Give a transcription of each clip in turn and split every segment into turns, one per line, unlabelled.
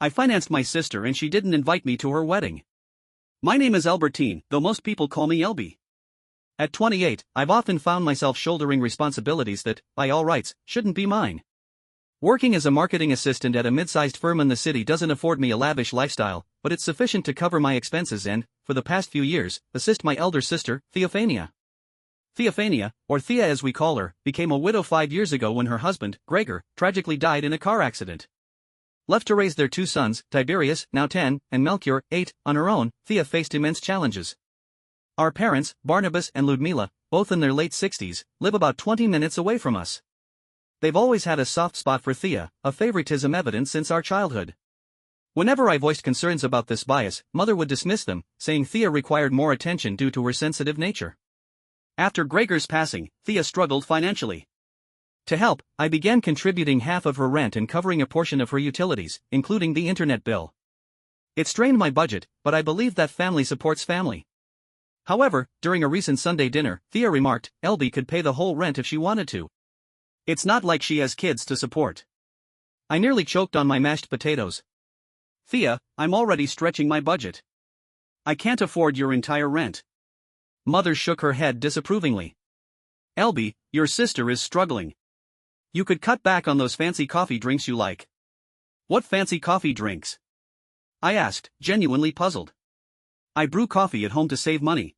I financed my sister and she didn't invite me to her wedding. My name is Albertine, though most people call me Elby. At 28, I've often found myself shouldering responsibilities that, by all rights, shouldn't be mine. Working as a marketing assistant at a mid-sized firm in the city doesn't afford me a lavish lifestyle, but it's sufficient to cover my expenses and, for the past few years, assist my elder sister, Theophania. Theophania, or Thea as we call her, became a widow 5 years ago when her husband, Gregor, tragically died in a car accident. Left to raise their 2 sons, Tiberius, now 10, and Melchior, 8, on her own, Thea faced immense challenges. Our parents, Barnabas and Ludmila, both in their late 60s, live about 20 minutes away from us. They've always had a soft spot for Thea, a favoritism evident since our childhood. Whenever I voiced concerns about this bias, Mother would dismiss them, saying Thea required more attention due to her sensitive nature. After Gregor's passing, Thea struggled financially. To help, I began contributing half of her rent and covering a portion of her utilities, including the internet bill. It strained my budget, but I believe that family supports family. However, during a recent Sunday dinner, Thea remarked, Elby could pay the whole rent if she wanted to. It's not like she has kids to support. I nearly choked on my mashed potatoes. Thea, I'm already stretching my budget. I can't afford your entire rent. Mother shook her head disapprovingly. Elby, your sister is struggling. You could cut back on those fancy coffee drinks you like. What fancy coffee drinks? I asked, genuinely puzzled. I brew coffee at home to save money.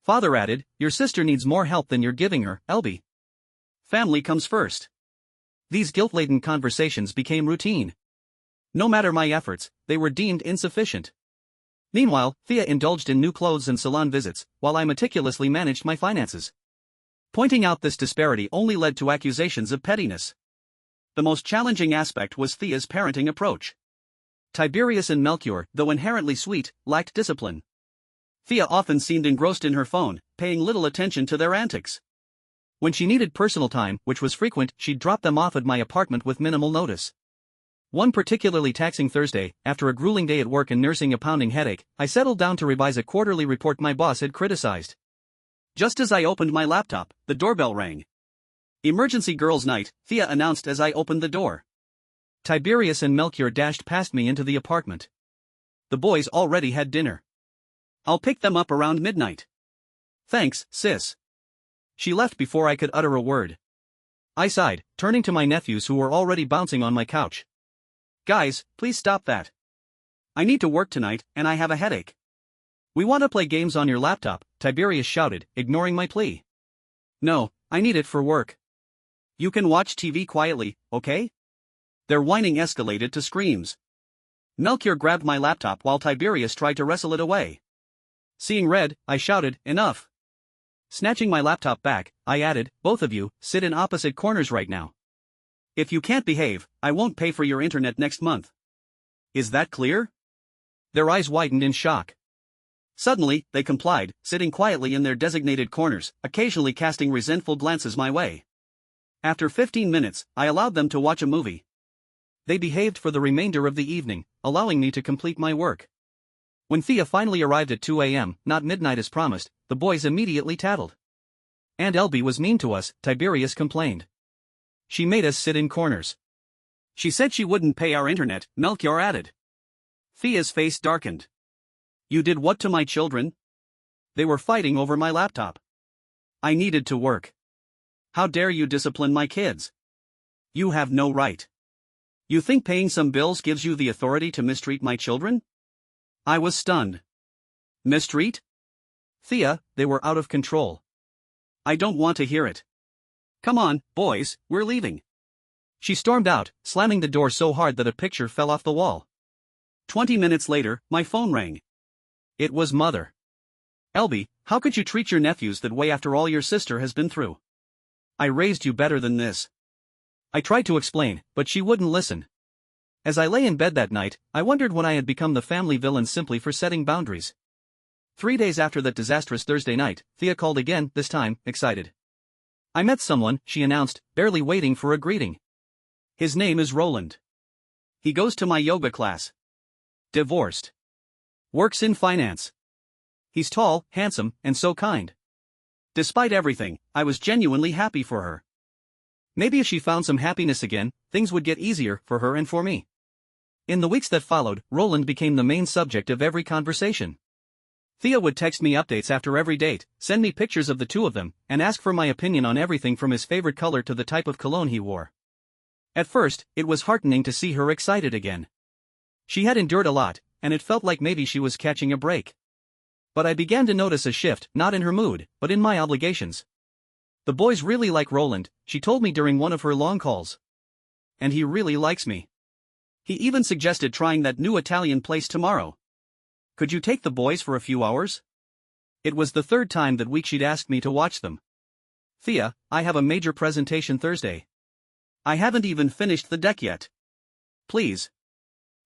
Father added, your sister needs more help than you're giving her, Elby. Family comes first. These guilt-laden conversations became routine. No matter my efforts, they were deemed insufficient. Meanwhile, Thea indulged in new clothes and salon visits, while I meticulously managed my finances. Pointing out this disparity only led to accusations of pettiness. The most challenging aspect was Thea's parenting approach. Tiberius and Melchior, though inherently sweet, lacked discipline. Thea often seemed engrossed in her phone, paying little attention to their antics. When she needed personal time, which was frequent, she'd drop them off at my apartment with minimal notice. One particularly taxing Thursday, after a grueling day at work and nursing a pounding headache, I settled down to revise a quarterly report my boss had criticized. Just as I opened my laptop, the doorbell rang. Emergency girls' night, Thea announced as I opened the door. Tiberius and Melchior dashed past me into the apartment. The boys already had dinner. I'll pick them up around midnight. Thanks, sis. She left before I could utter a word. I sighed, turning to my nephews who were already bouncing on my couch. Guys, please stop that. I need to work tonight, and I have a headache. We want to play games on your laptop, Tiberius shouted, ignoring my plea. No, I need it for work. You can watch TV quietly, okay? Their whining escalated to screams. Melchior grabbed my laptop while Tiberius tried to wrestle it away. Seeing red, I shouted, enough. Snatching my laptop back, I added, both of you, sit in opposite corners right now. If you can't behave, I won't pay for your internet next month. Is that clear? Their eyes widened in shock. Suddenly, they complied, sitting quietly in their designated corners, occasionally casting resentful glances my way. After 15 minutes, I allowed them to watch a movie. They behaved for the remainder of the evening, allowing me to complete my work. When Thea finally arrived at 2 a.m., not midnight as promised, the boys immediately tattled. Aunt Elby was mean to us, Tiberius complained. She made us sit in corners. She said she wouldn't pay our internet, Melchior added. Thea's face darkened. You did what to my children? They were fighting over my laptop. I needed to work. How dare you discipline my kids? You have no right. You think paying some bills gives you the authority to mistreat my children? I was stunned. Mistreat? Thea, they were out of control. I don't want to hear it. Come on, boys, we're leaving. She stormed out, slamming the door so hard that a picture fell off the wall. 20 minutes later, my phone rang. It was Mother. Elby, how could you treat your nephews that way after all your sister has been through? I raised you better than this. I tried to explain, but she wouldn't listen. As I lay in bed that night, I wondered when I had become the family villain simply for setting boundaries. 3 days after that disastrous Thursday night, Thea called again, this time, excited. I met someone, she announced, barely waiting for a greeting. His name is Roland. He goes to my yoga class. Divorced. Works in finance. He's tall, handsome, and so kind. Despite everything, I was genuinely happy for her. Maybe if she found some happiness again, things would get easier for her and for me. In the weeks that followed, Roland became the main subject of every conversation. Thea would text me updates after every date, send me pictures of the two of them, and ask for my opinion on everything from his favorite color to the type of cologne he wore. At first, it was heartening to see her excited again. She had endured a lot, and it felt like maybe she was catching a break. But I began to notice a shift, not in her mood, but in my obligations. The boys really like Roland, she told me during one of her long calls. And he really likes me. He even suggested trying that new Italian place tomorrow. Could you take the boys for a few hours? It was the third time that week she'd asked me to watch them. Thea, I have a major presentation Thursday. I haven't even finished the deck yet. Please.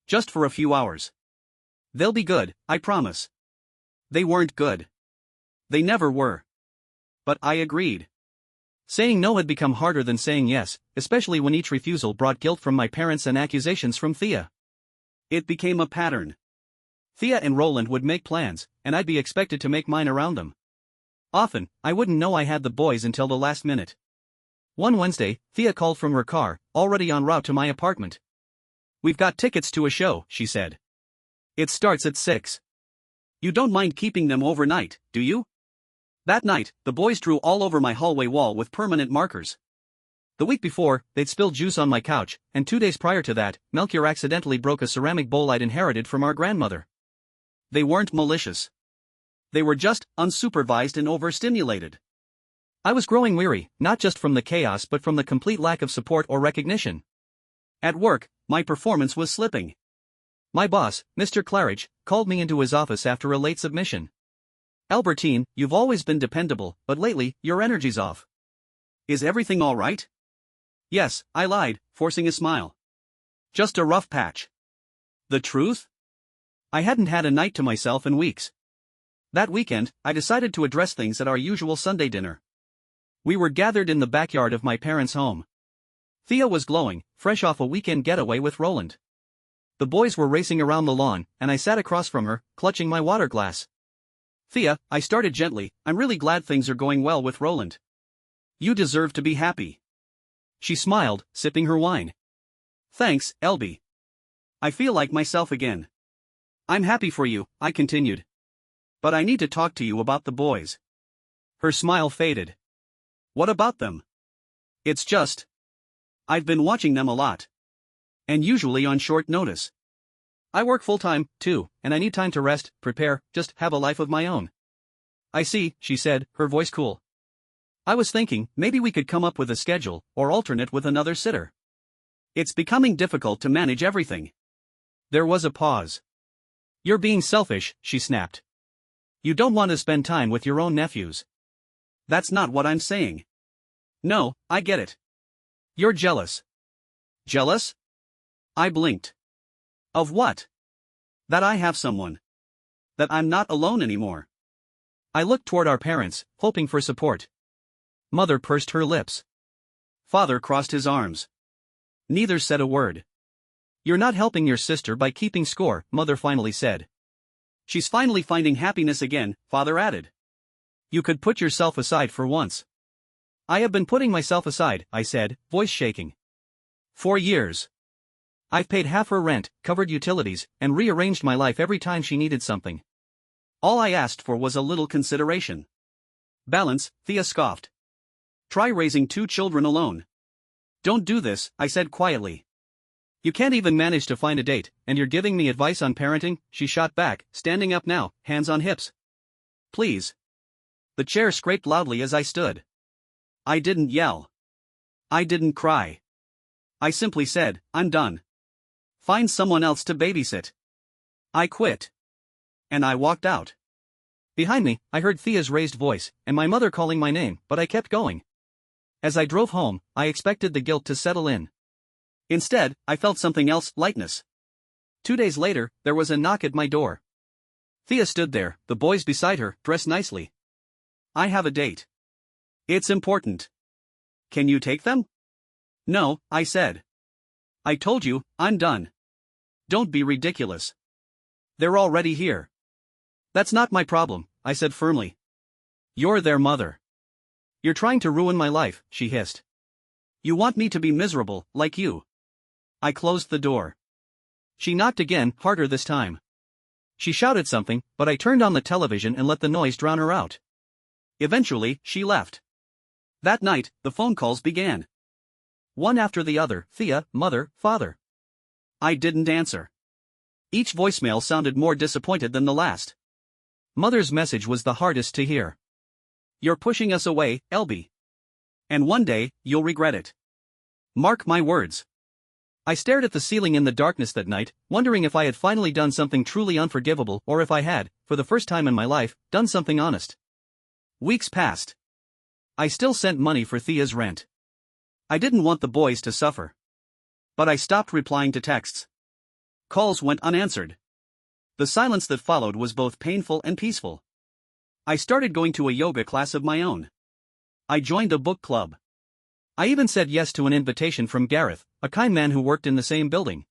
Just for a few hours. They'll be good, I promise. They weren't good. They never were. But I agreed. Saying no had become harder than saying yes, especially when each refusal brought guilt from my parents and accusations from Thea. It became a pattern. Thea and Roland would make plans, and I'd be expected to make mine around them. Often, I wouldn't know I had the boys until the last minute. One Wednesday, Thea called from her car, already en route to my apartment. "We've got tickets to a show," she said. "It starts at 6. You don't mind keeping them overnight, do you?" That night, the boys drew all over my hallway wall with permanent markers. The week before, they'd spilled juice on my couch, and 2 days prior to that, Melchior accidentally broke a ceramic bowl I'd inherited from our grandmother. They weren't malicious. They were just unsupervised and overstimulated. I was growing weary, not just from the chaos but from the complete lack of support or recognition. At work, my performance was slipping. My boss, Mr. Claridge, called me into his office after a late submission. "Albertine, you've always been dependable, but lately, your energy's off. Is everything all right?" "Yes," I lied, forcing a smile. "Just a rough patch." The truth? I hadn't had a night to myself in weeks. That weekend, I decided to address things at our usual Sunday dinner. We were gathered in the backyard of my parents' home. Thea was glowing, fresh off a weekend getaway with Roland. The boys were racing around the lawn, and I sat across from her, clutching my water glass. "Thea," I started gently, "I'm really glad things are going well with Roland. You deserve to be happy." She smiled, sipping her wine. "Thanks, Elby. I feel like myself again." "I'm happy for you," I continued. "But I need to talk to you about the boys." Her smile faded. "What about them?" "It's just, I've been watching them a lot. And usually on short notice. I work full-time, too, and I need time to rest, prepare, just have a life of my own." "I see," she said, her voice cool. "I was thinking, maybe we could come up with a schedule, or alternate with another sitter. It's becoming difficult to manage everything." There was a pause. "You're being selfish," she snapped. "You don't want to spend time with your own nephews." "That's not what I'm saying." "No, I get it. You're jealous." "Jealous?" I blinked. "Of what?" "That I have someone. That I'm not alone anymore." I looked toward our parents, hoping for support. Mother pursed her lips. Father crossed his arms. Neither said a word. "You're not helping your sister by keeping score," Mother finally said. "She's finally finding happiness again," Father added. "You could put yourself aside for once." "I have been putting myself aside," I said, voice shaking. "For years. I've paid half her rent, covered utilities, and rearranged my life every time she needed something. All I asked for was a little consideration." "Balance," Thea scoffed. "Try raising 2 children alone." "Don't do this," I said quietly. "You can't even manage to find a date, and you're giving me advice on parenting," she shot back, standing up now, hands on hips. "Please." The chair scraped loudly as I stood. I didn't yell. I didn't cry. I simply said, "I'm done. Find someone else to babysit." I quit. And I walked out. Behind me, I heard Thea's raised voice, and my mother calling my name, but I kept going. As I drove home, I expected the guilt to settle in. Instead, I felt something else, lightness. 2 days later, there was a knock at my door. Thea stood there, the boys beside her, dressed nicely. "I have a date. It's important. Can you take them?" "No," I said. "I told you, I'm done. Don't be ridiculous. They're already here." "That's not my problem," I said firmly. "You're their mother. You're trying to ruin my life," she hissed. "You want me to be miserable, like you." I closed the door. She knocked again, harder this time. She shouted something, but I turned on the television and let the noise drown her out. Eventually, she left. That night, the phone calls began. One after the other: Thea, mother, father. I didn't answer. Each voicemail sounded more disappointed than the last. Mother's message was the hardest to hear. "You're pushing us away, Elby. And one day, you'll regret it. Mark my words." I stared at the ceiling in the darkness that night, wondering if I had finally done something truly unforgivable or if I had, for the first time in my life, done something honest. Weeks passed. I still sent money for Thea's rent. I didn't want the boys to suffer. But I stopped replying to texts. Calls went unanswered. The silence that followed was both painful and peaceful. I started going to a yoga class of my own. I joined a book club. I even said yes to an invitation from Gareth, a kind man who worked in the same building.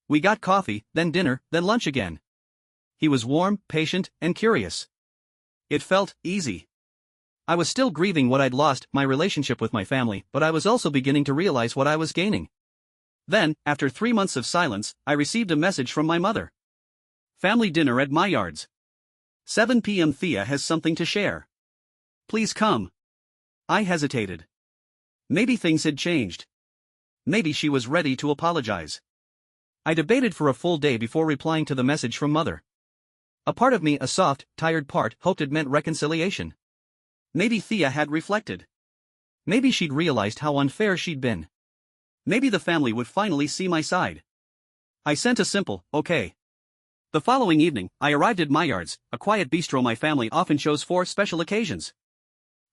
We got coffee, then dinner, then lunch again. He was warm, patient, and curious. It felt easy. I was still grieving what I'd lost, my relationship with my family, but I was also beginning to realize what I was gaining. Then, after 3 months of silence, I received a message from my mother. "Family dinner at Maillard's. 7 p.m. Thea has something to share. Please come." I hesitated. Maybe things had changed. Maybe she was ready to apologize. I debated for a full day before replying to the message from mother. A part of me, a soft, tired part, hoped it meant reconciliation. Maybe Thea had reflected. Maybe she'd realized how unfair she'd been. Maybe the family would finally see my side. I sent a simple, "okay." The following evening, I arrived at Maillard's, a quiet bistro my family often chose for special occasions.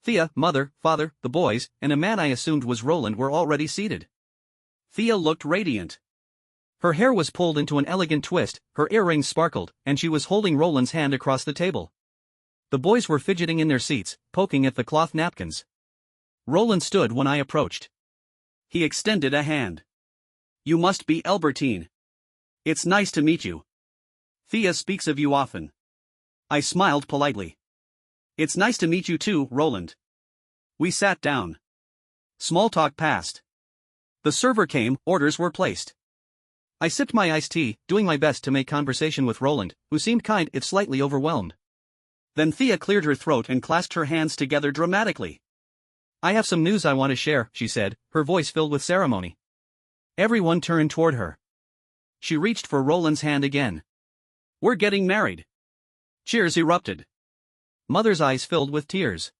Thea, mother, father, the boys, and a man I assumed was Roland were already seated. Thea looked radiant. Her hair was pulled into an elegant twist, her earrings sparkled, and she was holding Roland's hand across the table. The boys were fidgeting in their seats, poking at the cloth napkins. Roland stood when I approached. He extended a hand. "You must be Albertine. It's nice to meet you. Thea speaks of you often." I smiled politely. "It's nice to meet you too, Roland." We sat down. Small talk passed. The server came, orders were placed. I sipped my iced tea, doing my best to make conversation with Roland, who seemed kind if slightly overwhelmed. Then Thea cleared her throat and clasped her hands together dramatically. "I have some news I want to share," she said, her voice filled with ceremony. Everyone turned toward her. She reached for Roland's hand again. "We're getting married." Cheers erupted. Mother's eyes filled with tears.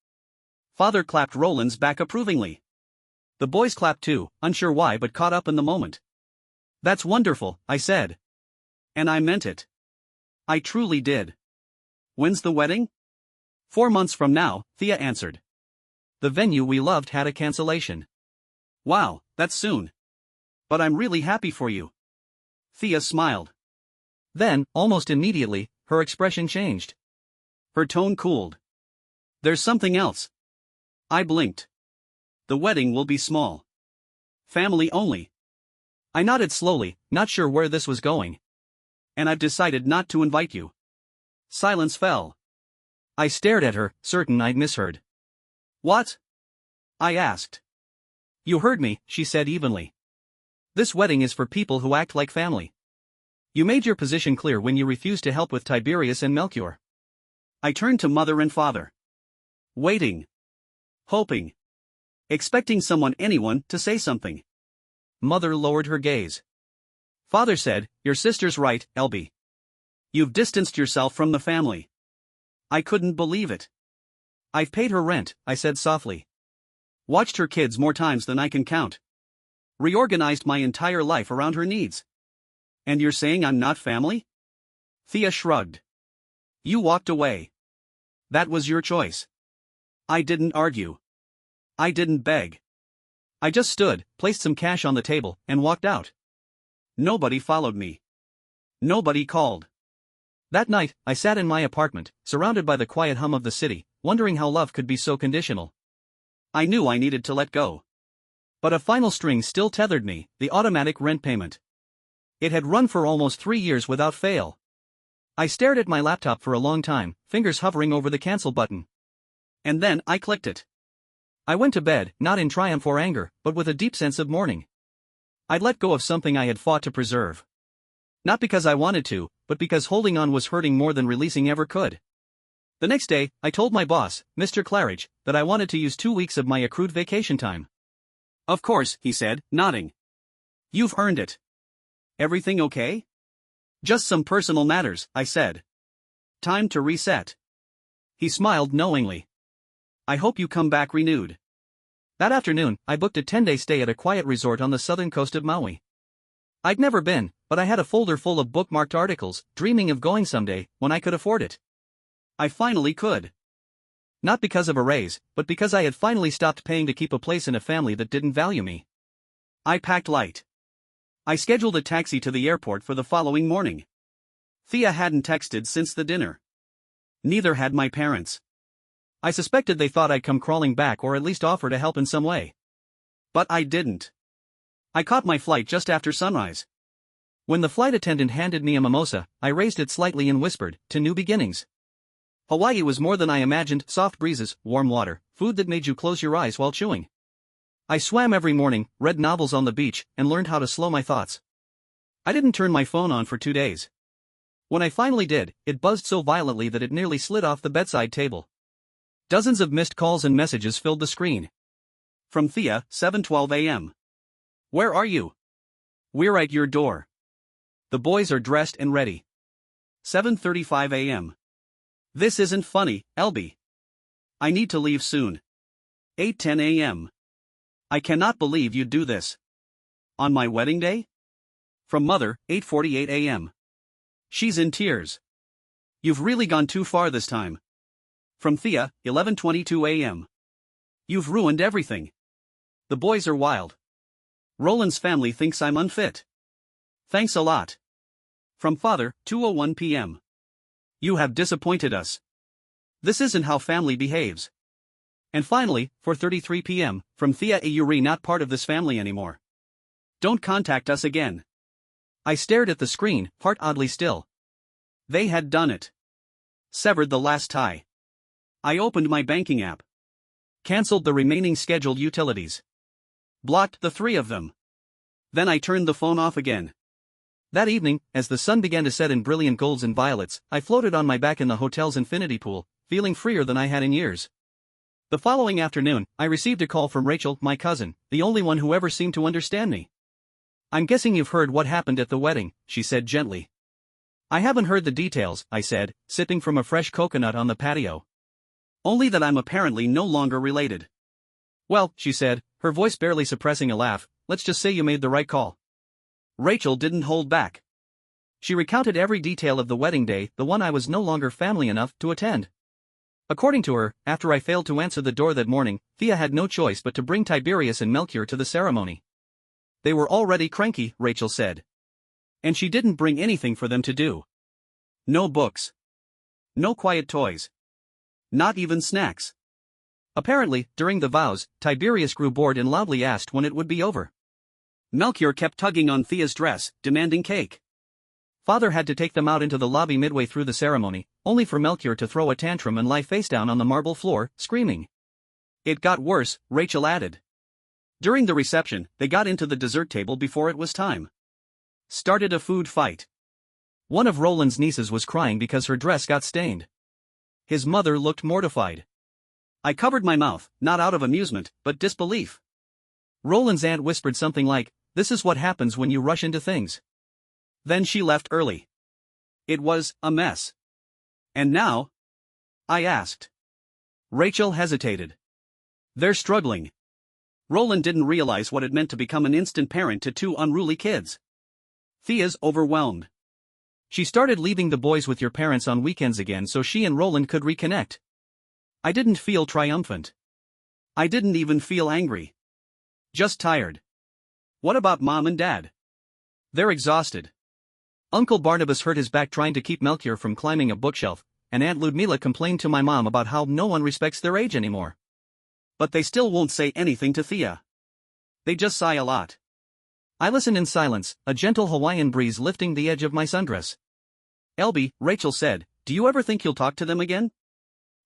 Father clapped Roland's back approvingly. The boys clapped too, unsure why but caught up in the moment. "That's wonderful," I said. And I meant it. I truly did. "When's the wedding?" 4 months from now, Thea answered. The venue we loved had a cancellation. "Wow, that's soon. But I'm really happy for you." Thea smiled. Then, almost immediately, her expression changed. Her tone cooled. "There's something else." I blinked. "The wedding will be small. Family only." I nodded slowly, not sure where this was going. "And I've decided not to invite you." Silence fell. I stared at her, certain I'd misheard. "What?" I asked. "You heard me," she said evenly. "This wedding is for people who act like family. You made your position clear when you refused to help with Tiberius and Melchior." I turned to mother and father. Waiting. Hoping. Expecting anyone, to say something. Mother lowered her gaze. Father said, "Your sister's right, Elby. You've distanced yourself from the family." I couldn't believe it. "I've paid her rent," I said softly. "Watched her kids more times than I can count. Reorganized my entire life around her needs. And you're saying I'm not family?" Thea shrugged. "You walked away. That was your choice." I didn't argue. I didn't beg. I just stood, placed some cash on the table, and walked out. Nobody followed me. Nobody called. That night, I sat in my apartment, surrounded by the quiet hum of the city, wondering how love could be so conditional. I knew I needed to let go. But a final string still tethered me, the automatic rent payment. It had run for almost 3 years without fail. I stared at my laptop for a long time, fingers hovering over the cancel button. And then I clicked it. I went to bed, not in triumph or anger, but with a deep sense of mourning. I'd let go of something I had fought to preserve. Not because I wanted to, but because holding on was hurting more than releasing ever could. The next day, I told my boss, Mr. Claridge, that I wanted to use 2 weeks of my accrued vacation time. Of course, he said, nodding. You've earned it. Everything okay? Just some personal matters, I said. Time to reset. He smiled knowingly. I hope you come back renewed. That afternoon, I booked a 10-day stay at a quiet resort on the southern coast of Maui. I'd never been, but I had a folder full of bookmarked articles, dreaming of going someday, when I could afford it. I finally could. Not because of a raise, but because I had finally stopped paying to keep a place in a family that didn't value me. I packed light. I scheduled a taxi to the airport for the following morning. Thea hadn't texted since the dinner. Neither had my parents. I suspected they thought I'd come crawling back or at least offer to help in some way. But I didn't. I caught my flight just after sunrise. When the flight attendant handed me a mimosa, I raised it slightly and whispered, "To new beginnings." Hawaii was more than I imagined: soft breezes, warm water, food that made you close your eyes while chewing. I swam every morning, read novels on the beach, and learned how to slow my thoughts. I didn't turn my phone on for 2 days. When I finally did, it buzzed so violently that it nearly slid off the bedside table. Dozens of missed calls and messages filled the screen. From Thea, 7:12 a.m. Where are you? We're at your door. The boys are dressed and ready. 7:35 a.m. This isn't funny, Elby. I need to leave soon. 8:10 a.m. I cannot believe you'd do this. On my wedding day? From Mother, 8:48 a.m. She's in tears. You've really gone too far this time. From Thea, 11:22 a.m. You've ruined everything. The boys are wild. Roland's family thinks I'm unfit. Thanks a lot. From Father, 2:01 p.m. You have disappointed us. This isn't how family behaves. And finally, 4:33 p.m., from Thea, you're not part of this family anymore. Don't contact us again. I stared at the screen, heart oddly still. They had done it. Severed the last tie. I opened my banking app. Cancelled the remaining scheduled utilities. Blocked the 3 of them. Then I turned the phone off again. That evening, as the sun began to set in brilliant golds and violets, I floated on my back in the hotel's infinity pool, feeling freer than I had in years. The following afternoon, I received a call from Rachel, my cousin, the only one who ever seemed to understand me. I'm guessing you've heard what happened at the wedding, she said gently. I haven't heard the details, I said, sipping from a fresh coconut on the patio. Only that I'm apparently no longer related. Well, she said, her voice barely suppressing a laugh, let's just say you made the right call. Rachel didn't hold back. She recounted every detail of the wedding day, the one I was no longer family enough to attend. According to her, after I failed to answer the door that morning, Thea had no choice but to bring Tiberius and Melchior to the ceremony. They were already cranky, Rachel said. And she didn't bring anything for them to do. No books. No quiet toys. Not even snacks. Apparently, during the vows, Tiberius grew bored and loudly asked when it would be over. Melchior kept tugging on Thea's dress, demanding cake. Father had to take them out into the lobby midway through the ceremony, only for Melchior to throw a tantrum and lie face down on the marble floor, screaming. It got worse, Rachel added. During the reception, they got into the dessert table before it was time. Started a food fight. One of Roland's nieces was crying because her dress got stained. His mother looked mortified. I covered my mouth, not out of amusement, but disbelief. Roland's aunt whispered something like, "This is what happens when you rush into things." Then she left early. It was a mess. And now? I asked. Rachel hesitated. They're struggling. Roland didn't realize what it meant to become an instant parent to 2 unruly kids. Thea's overwhelmed. She started leaving the boys with your parents on weekends again so she and Roland could reconnect. I didn't feel triumphant. I didn't even feel angry. Just tired. What about Mom and Dad? They're exhausted. Uncle Barnabas hurt his back trying to keep Melchior from climbing a bookshelf, and Aunt Ludmila complained to my mom about how no one respects their age anymore. But they still won't say anything to Thea. They just sigh a lot. I listen in silence, a gentle Hawaiian breeze lifting the edge of my sundress. Elby, Rachel said, do you ever think you'll talk to them again?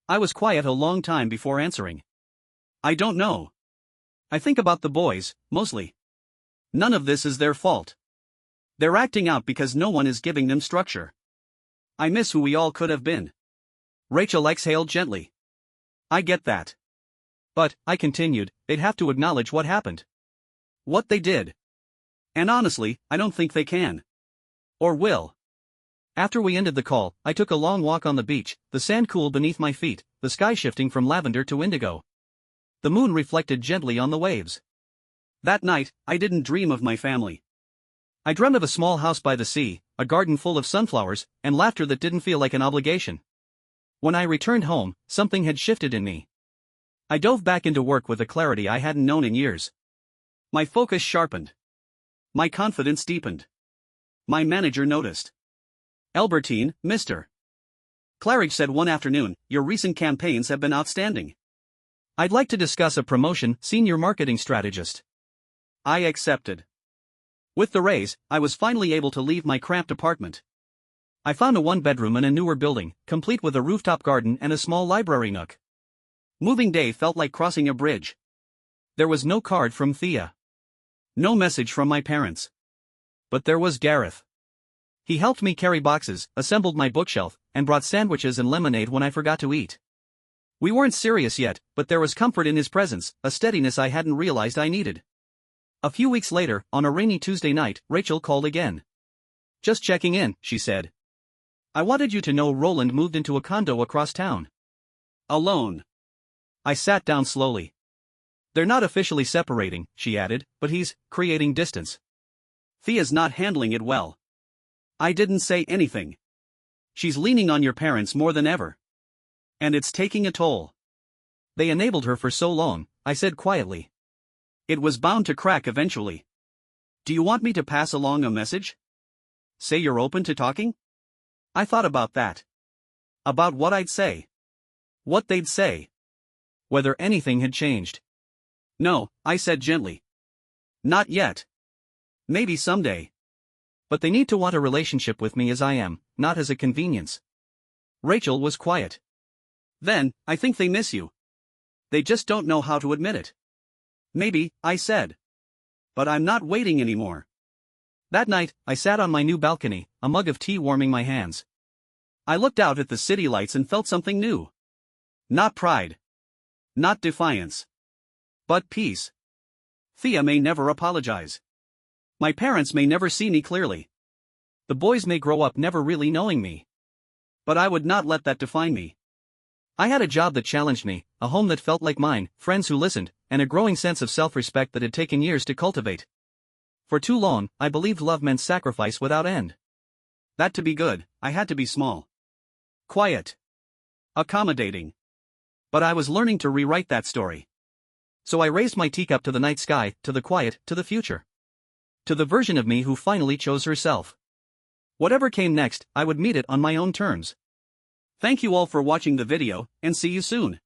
I was quiet a long time before answering. I don't know. I think about the boys, mostly. None of this is their fault. They're acting out because no one is giving them structure. I miss who we all could have been. Rachel exhaled gently. I get that. But, I continued, they'd have to acknowledge what happened. What they did. And honestly, I don't think they can. Or will. After we ended the call, I took a long walk on the beach, the sand cool beneath my feet, the sky shifting from lavender to indigo. The moon reflected gently on the waves. That night, I didn't dream of my family. I dreamt of a small house by the sea, a garden full of sunflowers, and laughter that didn't feel like an obligation. When I returned home, something had shifted in me. I dove back into work with a clarity I hadn't known in years. My focus sharpened. My confidence deepened. My manager noticed. Albertine, Mr. Claridge said one afternoon, your recent campaigns have been outstanding. I'd like to discuss a promotion, senior marketing strategist. I accepted. With the raise, I was finally able to leave my cramped apartment. I found a one-bedroom in a newer building, complete with a rooftop garden and a small library nook. Moving day felt like crossing a bridge. There was no card from Thea. No message from my parents. But there was Gareth. He helped me carry boxes, assembled my bookshelf, and brought sandwiches and lemonade when I forgot to eat. We weren't serious yet, but there was comfort in his presence, a steadiness I hadn't realized I needed. A few weeks later, on a rainy Tuesday night, Rachel called again. Just checking in, she said. I wanted you to know Roland moved into a condo across town. Alone. I sat down slowly. They're not officially separating, she added, but he's creating distance. Thea's not handling it well. I didn't say anything. She's leaning on your parents more than ever. And it's taking a toll. They enabled her for so long, I said quietly. It was bound to crack eventually. Do you want me to pass along a message? Say you're open to talking? I thought about that. About what I'd say. What they'd say. Whether anything had changed. No, I said gently. Not yet. Maybe someday. But they need to want a relationship with me as I am, not as a convenience. Rachel was quiet. Then, I think they miss you. They just don't know how to admit it. Maybe, I said. But I'm not waiting anymore. That night, I sat on my new balcony, a mug of tea warming my hands. I looked out at the city lights and felt something new. Not pride. Not defiance. But peace. Thea may never apologize. My parents may never see me clearly. The boys may grow up never really knowing me. But I would not let that define me. I had a job that challenged me, a home that felt like mine, friends who listened, and a growing sense of self-respect that had taken years to cultivate. For too long, I believed love meant sacrifice without end. That to be good, I had to be small. Quiet. Accommodating. But I was learning to rewrite that story. So I raised my teacup to the night sky, to the quiet, to the future. To the version of me who finally chose herself. Whatever came next, I would meet it on my own terms. Thank you all for watching the video, and see you soon.